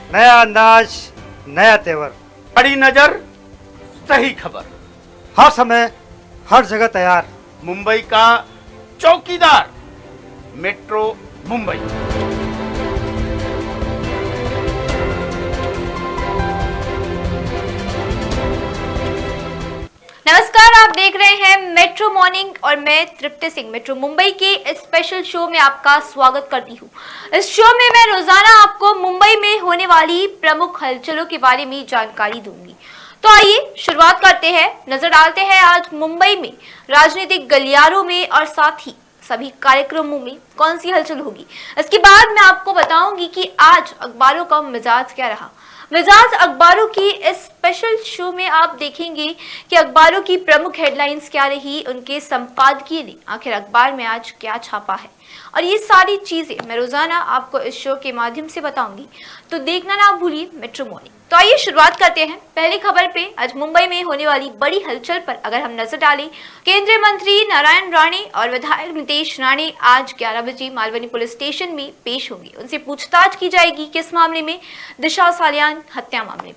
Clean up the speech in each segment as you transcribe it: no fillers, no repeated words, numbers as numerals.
नया अंदाज, नया तेवर, बड़ी नजर, सही खबर। हर समय हर जगह तैयार। मुंबई का चौकीदार, मेट्रो मुंबई। नमस्कार, आप देख रहे हैं मेट्रो मॉर्निंग और मैं तृप्ति सिंह मेट्रो मुंबई के इस स्पेशल शो में आपका स्वागत करती हूँ। इस शो में मैं रोजाना आपको मुंबई में होने वाली प्रमुख हलचलों के बारे में जानकारी दूंगी। तो आइए शुरुआत करते हैं, नजर डालते हैं आज मुंबई में राजनीतिक गलियारों में और साथ ही सभी कार्यक्रमों में कौन सी हलचल होगी। इसके बाद मैं आपको बताऊंगी कि आज अखबारों का मिजाज क्या रहा। मिजाज अखबारों की इस स्पेशल शो में आप देखेंगे कि अखबारों की प्रमुख हेडलाइंस क्या रही, उनके संपादकीय ने आखिर अखबार में आज क्या छापा है, और ये सारी चीजें मैं रोजाना आपको इस शो के माध्यम से बताऊंगी। तो देखना ना भूलिए मेट्रो मॉर्निंग। तो आइए शुरुआत करते हैं पहली खबर पे। आज मुंबई में होने वाली बड़ी हलचल पर अगर हम नजर डालें, केंद्रीय मंत्री नारायण राणे और विधायक नितेश राणे आज 11 बजे मालवनी पुलिस स्टेशन में पेश होंगे। उनसे पूछताछ की जाएगी किस मामले में, दिशा सालियान हत्या मामले में,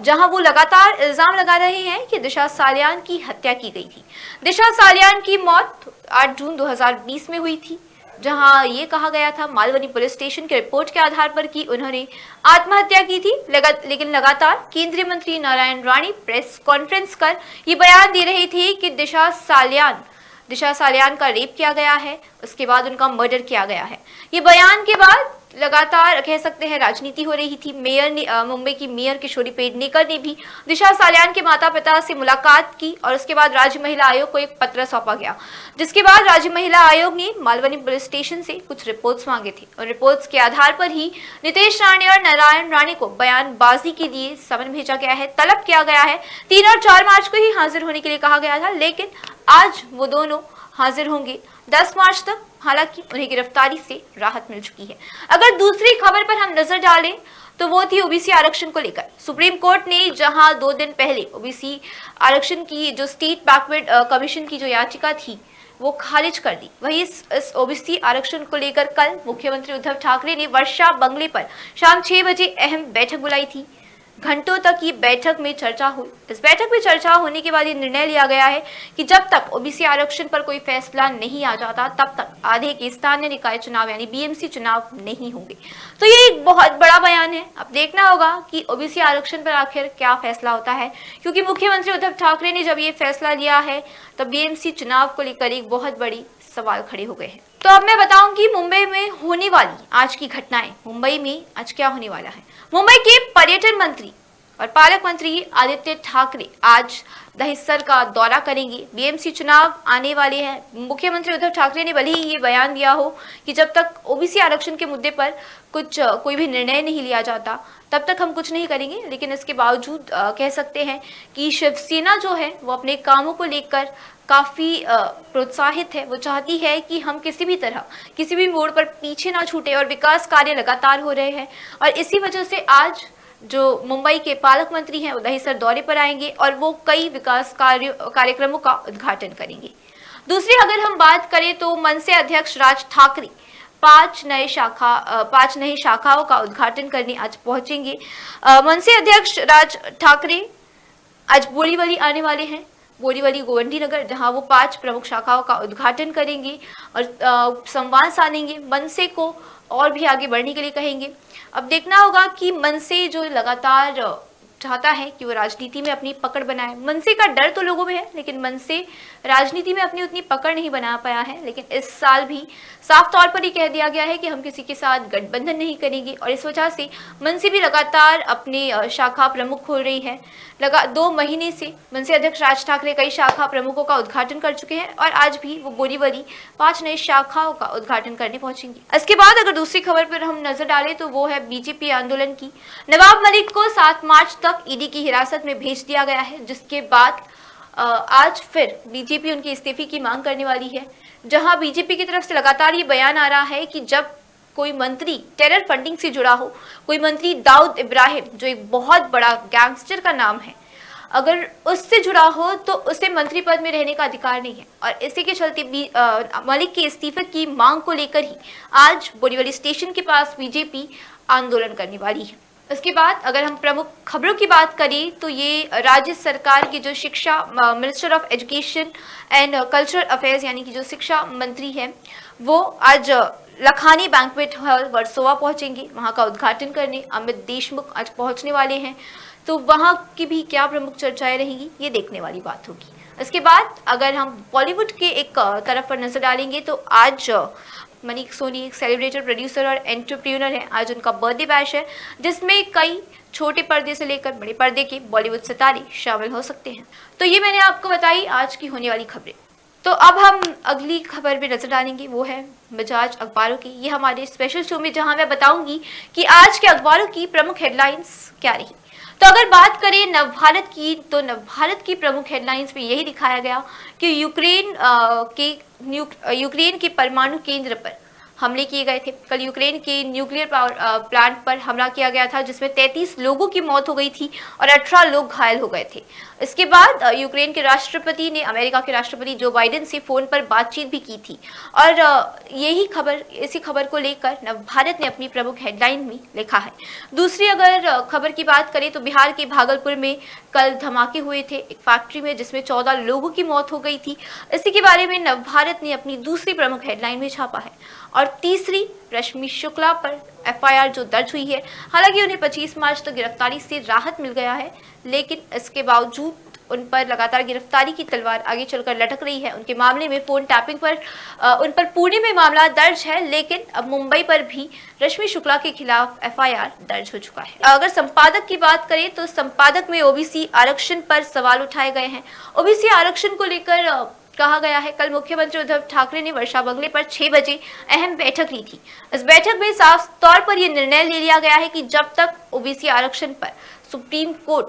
जहां वो लगातार इल्जाम लगा रहे हैं कि दिशा सालियान की हत्या की गई थी। दिशा सालियान की मौत 8 जून 2020 में हुई थी, जहां ये कहा गया था मालवनी पुलिस स्टेशन की रिपोर्ट के आधार पर कि उन्होंने आत्महत्या की थी। लेकिन लगातार केंद्रीय मंत्री नारायण राणे प्रेस कॉन्फ्रेंस कर ये बयान दे रहे थे कि दिशा सालियान का रेप किया गया है, उसके बाद उनका मर्डर किया गया है। ये बयान के बाद लगातार कह सकते हैं राजनीति हो रही थी। मुंबई की मेयर किशोरी पेडनेकर ने भी दिशा सालियान के माता पिता से मुलाकात की और उसके बाद राज्य महिला आयोग को एक पत्र सौंपा गया, जिसके बाद राज्य महिला आयोग ने मालवनी पुलिस स्टेशन से कुछ रिपोर्ट्स मांगे थे और रिपोर्ट्स के आधार पर ही नितेश राणे और नारायण राणे को बयानबाजी के लिए समन भेजा गया है, तलब किया गया है। 3 और 4 मार्च को ही हाजिर होने के लिए कहा गया था, लेकिन आज वो दोनों हाजिर होंगे 10 मार्च तक। हालांकि उन्हें गिरफ्तारी से राहत मिल चुकी है। अगर दूसरी खबर पर हम नजर डालें तो वो थी ओबीसी आरक्षण को लेकर। सुप्रीम कोर्ट ने जहां 2 दिन पहले ओबीसी आरक्षण की जो स्टेट बैकवर्ड कमीशन की जो याचिका थी वो खारिज कर दी, वहीं इस ओबीसी आरक्षण को लेकर कल मुख्यमंत्री उद्धव ठाकरे ने वर्षा बंगले पर शाम 6 बजे अहम बैठक बुलाई थी। घंटों तक ये बैठक में चर्चा हुई। इस बैठक में चर्चा होने के बाद ये निर्णय लिया गया है कि जब तक ओबीसी आरक्षण पर कोई फैसला नहीं आ जाता तब तक आधे के स्थानीय निकाय चुनाव यानी बीएमसी चुनाव नहीं होंगे। तो ये एक बहुत बड़ा बयान है। अब देखना होगा कि ओबीसी आरक्षण पर आखिर क्या फैसला होता है, क्योंकि मुख्यमंत्री उद्धव ठाकरे ने जब ये फैसला लिया है तब बीएमसी चुनाव को लेकर एक बहुत बड़ी सवाल खड़े हो गए हैं। तो अब मैं बताऊंगी मुंबई में होने वाली आज की घटनाएं। मुंबई में आज क्या होने वाला है। मुंबई के पर्यटन मंत्री और पालक मंत्री आदित्य ठाकरे आज दहिसर का दौरा करेंगे। बीएमसी चुनाव आने वाले हैं। मुख्यमंत्री उद्धव ठाकरे ने भले ही ये बयान दिया हो कि जब तक ओबीसी आरक्षण के मुद्दे पर कोई भी निर्णय नहीं लिया जाता तब तक हम कुछ नहीं करेंगे, लेकिन इसके बावजूद कह सकते हैं कि शिवसेना जो है वो अपने कामों को लेकर काफी प्रोत्साहित है। वो चाहती है कि हम किसी भी तरह किसी भी मोड़ पर पीछे ना छूटे और विकास कार्य लगातार हो रहे हैं, और इसी वजह से आज जो मुंबई के पालक मंत्री हैं वो दहिसर दौरे पर आएंगे और वो कई विकास कार्यक्रमों का उद्घाटन करेंगे। दूसरी अगर हम बात करें तो मनसे अध्यक्ष राज ठाकरे 5 नई शाखाओं का उद्घाटन करने आज पहुंचेंगे। मनसे अध्यक्ष राज ठाकरे आज बोरीवली आने वाले हैं, बोरीवली गोवंडी नगर, जहां वो 5 प्रमुख शाखाओं का उद्घाटन करेंगे और संवाद साधेंगे, मनसे को और भी आगे बढ़ने के लिए कहेंगे। अब देखना होगा कि मनसे जो लगातार चाहता है कि वो राजनीति में अपनी पकड़ बनाए। मनसे का डर तो लोगों में है, लेकिन मनसे राजनीति में अपनी उतनी पकड़ नहीं बना पाया है। लेकिन इस साल भी साफ तौर पर ही कह दिया गया है कि हम किसी के साथ गठबंधन नहीं करेंगे, और इस वजह से मनसे भी लगातार अपनी शाखा प्रमुख खोल रही है। 2 महीने से मनसे अध्यक्ष राज ठाकरे कई शाखा प्रमुखों का उद्घाटन कर चुके हैं और आज भी वो बोरीवली 5 नई शाखाओं का उद्घाटन करने पहुंचेंगे। इसके बाद अगर दूसरी खबर पर हम नजर डालें तो वो है बीजेपी आंदोलन की। नवाब मलिक को 7 मार्च तक ईडी की हिरासत में भेज दिया गया है, जिसके बाद आज फिर बीजेपी उनके इस्तीफे की मांग करने वाली है। जहां बीजेपी की तरफ से लगातार ये बयान आ रहा है कि जब कोई मंत्री टेरर फंडिंग से जुड़ा हो, कोई मंत्री दाऊद इब्राहिम जो एक बहुत बड़ा गैंगस्टर का नाम है, अगर उससे जुड़ा हो तो उसे मंत्री पद में रहने का अधिकार नहीं है। और इसी के चलते मलिक के इस्तीफे की मांग को लेकर ही आज बोरीवली स्टेशन के पास बीजेपी आंदोलन करने वाली है। इसके बाद अगर हम प्रमुख खबरों की बात करें तो ये राज्य सरकार की जो शिक्षा minister of education and cultural affairs यानी कि जो शिक्षा मंत्री है वो आज लखानी बैंक्वेट हॉल वर्सोवा पहुंचेंगे, वहां का उद्घाटन करने अमित देशमुख आज पहुंचने वाले हैं। तो वहां की भी क्या प्रमुख चर्चाएं रहेंगी ये देखने वाली बात होगी। इसके बाद अगर हम बॉलीवुड के एक तरफ पर नजर डालेंगे तो आज मनीष सोनी एक सेलिब्रेटेड प्रोड्यूसर और एंटरप्रेन्योर है, आज उनका बर्थडे बैश है जिसमें कई छोटे पर्दे से लेकर बड़े पर्दे के बॉलीवुड सितारे शामिल हो सकते हैं। तो ये मैंने आपको बताई आज की होने वाली खबरें। तो अब हम अगली खबर पे नजर डालेंगे, वो है मिजाज अखबारों की। ये हमारे स्पेशल शो में जहां मैं बताऊंगी कि आज के अखबारों की प्रमुख हेडलाइंस क्या रही। तो अगर बात करें नवभारत की तो नवभारत की प्रमुख हेडलाइंस में यही दिखाया गया कि यूक्रेन के परमाणु केंद्र पर हमले किए गए थे। कल यूक्रेन के न्यूक्लियर पावर प्लांट पर हमला किया गया था जिसमें 33 लोगों की मौत हो गई थी और 18 लोग घायल हो गए थे। इसके बाद यूक्रेन के राष्ट्रपति ने अमेरिका के राष्ट्रपति जो बाइडेन से फोन पर बातचीत भी की थी और इसी खबर को लेकर नवभारत ने अपनी प्रमुख हेडलाइन में लिखा है। दूसरी अगर खबर की बात करें तो बिहार के भागलपुर में कल धमाके हुए थे एक फैक्ट्री में जिसमें 14 लोगों की मौत हो गई थी। इसी के बारे में नवभारत ने अपनी दूसरी प्रमुख हेडलाइन में छापा है। और तीसरी, रश्मि शुक्ला पर एफआईआर जो दर्ज हुई है, हालांकि उन्हें 25 मार्च तक गिरफ्तारी से राहत मिल गया है लेकिन इसके बावजूद उन पर लगातार गिरफ्तारी की तलवार आगे चलकर लटक रही है। उनके मामले में फोन टैपिंग पर उन पर पुणे में मामला दर्ज है लेकिन अब मुंबई पर भी रश्मि शुक्ला के खिलाफ एफआईआर दर्ज हो चुका है। अगर संपादक की बात करें तो संपादक में ओबीसी आरक्षण पर सवाल उठाए गए हैं। ओबीसी आरक्षण को लेकर कहा गया है कल मुख्यमंत्री उद्धव ठाकरे ने वर्षा बंगले पर 6 बजे अहम बैठक ली थी। इस बैठक में साफ तौर पर यह निर्णय ले लिया गया है कि जब तक ओबीसी आरक्षण पर सुप्रीम कोर्ट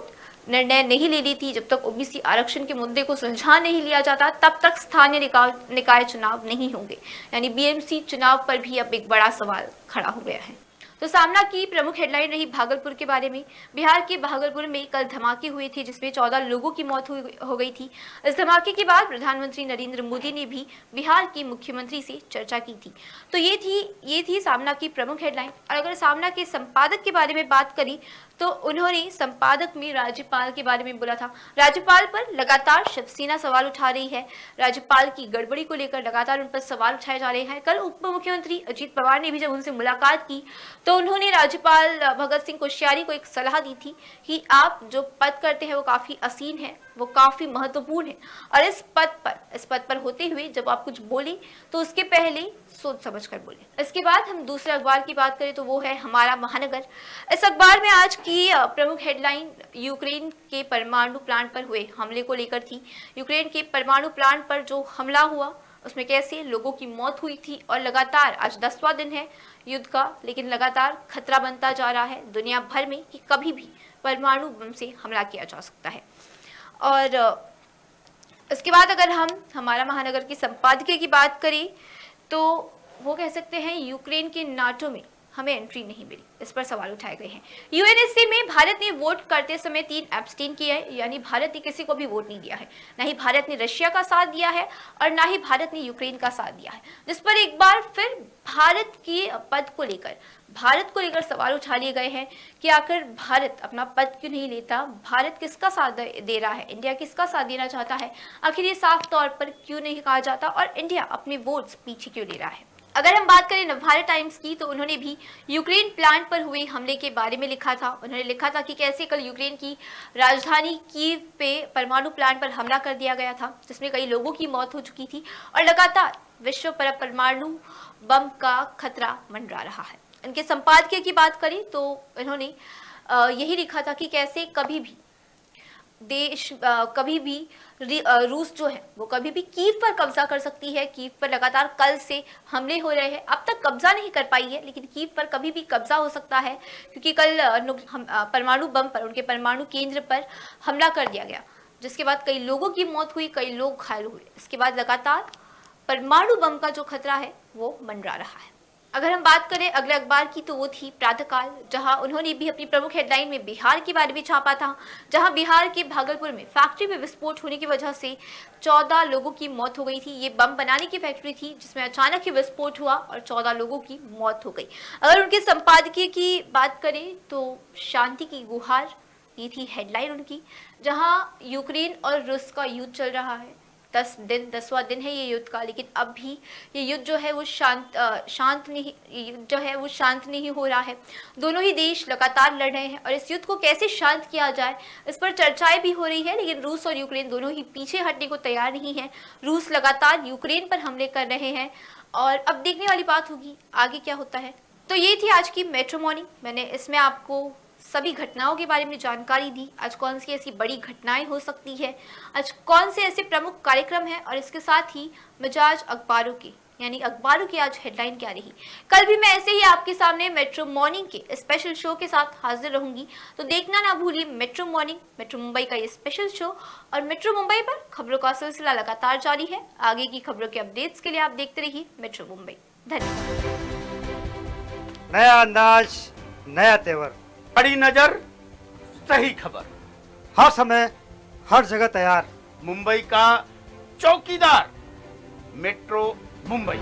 निर्णय नहीं ले ली थी, जब तक ओबीसी आरक्षण के मुद्दे को सुलझा नहीं लिया जाता तब तक स्थानीय निकाय चुनाव नहीं होंगे। यानी बीएमसी चुनाव पर भी अब एक बड़ा सवाल खड़ा हो गया है। तो सामना की प्रमुख हेडलाइन रही भागलपुर के बारे में। बिहार के भागलपुर में कल धमाके हुए थे जिसमें 14 लोगों की मौत हो गई थी। इस धमाके के बाद प्रधानमंत्री नरेंद्र मोदी ने भी बिहार के मुख्यमंत्री से चर्चा की थी। तो ये थी सामना की प्रमुख हेडलाइन। और अगर सामना के संपादक के बारे में बात करी तो उन्होंने संपादक में राज्यपाल के बारे में बोला था। राज्यपाल पर लगातार शिवसेना सवाल उठा रही है। राज्यपाल की गड़बड़ी को लेकर लगातार उन पर सवाल उठाए जा रहे हैं। कल उप मुख्यमंत्री अजित पवार ने भी जब उनसे मुलाकात की तो उन्होंने राज्यपाल भगत सिंह कोश्यारी को एक सलाह दी थी कि आप जो पद करते हैं वो काफी असीम है, वो काफी महत्वपूर्ण है और इस पद पर होते हुए जब आप कुछ बोले तो उसके पहले सोच समझ कर बोले। इसके बाद हम दूसरे अखबार की बात करें तो वो है हमारा महानगर। इस अखबार में आज की प्रमुख हेडलाइन यूक्रेन के परमाणु प्लांट पर हुए हमले को लेकर थी। यूक्रेन के परमाणु प्लांट पर जो हमला हुआ उसमें कैसे लोगों की मौत हुई थी और लगातार आज 10वां दिन है युद्ध का, लेकिन लगातार खतरा बनता जा रहा है दुनिया भर में कि कभी भी परमाणु बम से हमला किया जा सकता है। और इसके बाद अगर हम हमारा महानगर की संपादकीय की बात करें तो वो कह सकते हैं यूक्रेन के नाटो में हमें एंट्री नहीं मिली, इस पर सवाल उठाए गए हैं। यूएनएससी में भारत ने वोट करते समय 3 एब्सटेन किया है, यानी भारत ने किसी को भी वोट नहीं दिया है। ना ही भारत ने रशिया का साथ दिया है और ना ही भारत ने यूक्रेन का साथ दिया है, जिस पर एक बार फिर भारत के पद को लेकर सवाल उठा लिए गए हैं कि आखिर भारत अपना पद क्यों नहीं लेता, भारत किसका साथ दे रहा है, इंडिया किसका साथ देना चाहता है, आखिर ये साफ तौर पर क्यों नहीं कहा जाता और इंडिया अपने वोट्स पीछे क्यों ले रहा है। अगर हम बात करें नवभारत टाइम्स की तो उन्होंने भी यूक्रेन प्लांट पर हुए हमले के बारे में लिखा था। उन्होंने लिखा था कि कैसे कल यूक्रेन की राजधानी कीव पे परमाणु प्लांट पर हमला कर दिया गया था जिसमें कई लोगों की मौत हो चुकी थी और लगातार विश्व पर परमाणु बम का खतरा मंडरा रहा है। इनके संपादकीय की बात करें तो इन्होंने यही लिखा था कि कैसे कभी भी रूस जो है वो कभी भी कीव पर कब्जा कर सकती है। कीव पर लगातार कल से हमले हो रहे हैं, अब तक कब्जा नहीं कर पाई है लेकिन कीव पर कभी भी कब्जा हो सकता है क्योंकि कल परमाणु बम पर, उनके परमाणु केंद्र पर हमला कर दिया गया जिसके बाद कई लोगों की मौत हुई, कई लोग घायल हुए। इसके बाद लगातार परमाणु बम का जो खतरा है वो मंडरा रहा है। अगर हम बात करें अगले अखबार की तो वो थी प्रातःकाल, जहां उन्होंने भी अपनी प्रमुख हेडलाइन में बिहार के बारे में छापा था, जहां बिहार के भागलपुर में फैक्ट्री में विस्फोट होने की वजह से 14 लोगों की मौत हो गई थी। ये बम बनाने की फैक्ट्री थी जिसमें अचानक ही विस्फोट हुआ और 14 लोगों की मौत हो गई। अगर उनके संपादकीय की बात करें तो शांति की गुहार, ये थी हेडलाइन उनकी, जहां यूक्रेन और रूस का युद्ध चल रहा है। 10वां दिन है ये युद्ध का, लेकिन अब भी ये युद्ध जो है वो शांत नहीं हो रहा है। दोनों ही देश लगातार लड़ रहे हैं और इस युद्ध को कैसे शांत किया जाए इस पर चर्चाएं भी हो रही है, लेकिन रूस और यूक्रेन दोनों ही पीछे हटने को तैयार नहीं है। रूस लगातार यूक्रेन पर हमले कर रहे हैं और अब देखने वाली बात होगी आगे क्या होता है। तो ये थी आज की मेट्रो मॉर्निंग। मैंने इसमें आपको सभी घटनाओं के बारे में जानकारी दी। आज कौन सी ऐसी बड़ी घटनाएं हो सकती है, आज कौन से ऐसे प्रमुख कार्यक्रम हैं और इसके साथ ही मिजाज अखबारों की, यानी अखबारों की आज हेडलाइन क्या रही। कल भी मैं ऐसे ही आपके सामने मेट्रो मॉर्निंग के स्पेशल शो के साथ हाजिर रहूंगी, तो देखना ना भूलिए मेट्रो मॉर्निंग, मेट्रो मुंबई का ये स्पेशल शो। और मेट्रो मुंबई पर खबरों का सिलसिला लगातार जारी है। आगे की खबरों के अपडेट्स के लिए आप देखते रहिए मेट्रो मुंबई। धन्यवाद। नया अंदाज, नया तेवर, बड़ी नजर, सही खबर। हर समय हर जगह तैयार। मुंबई का चौकीदार, मेट्रो मुंबई।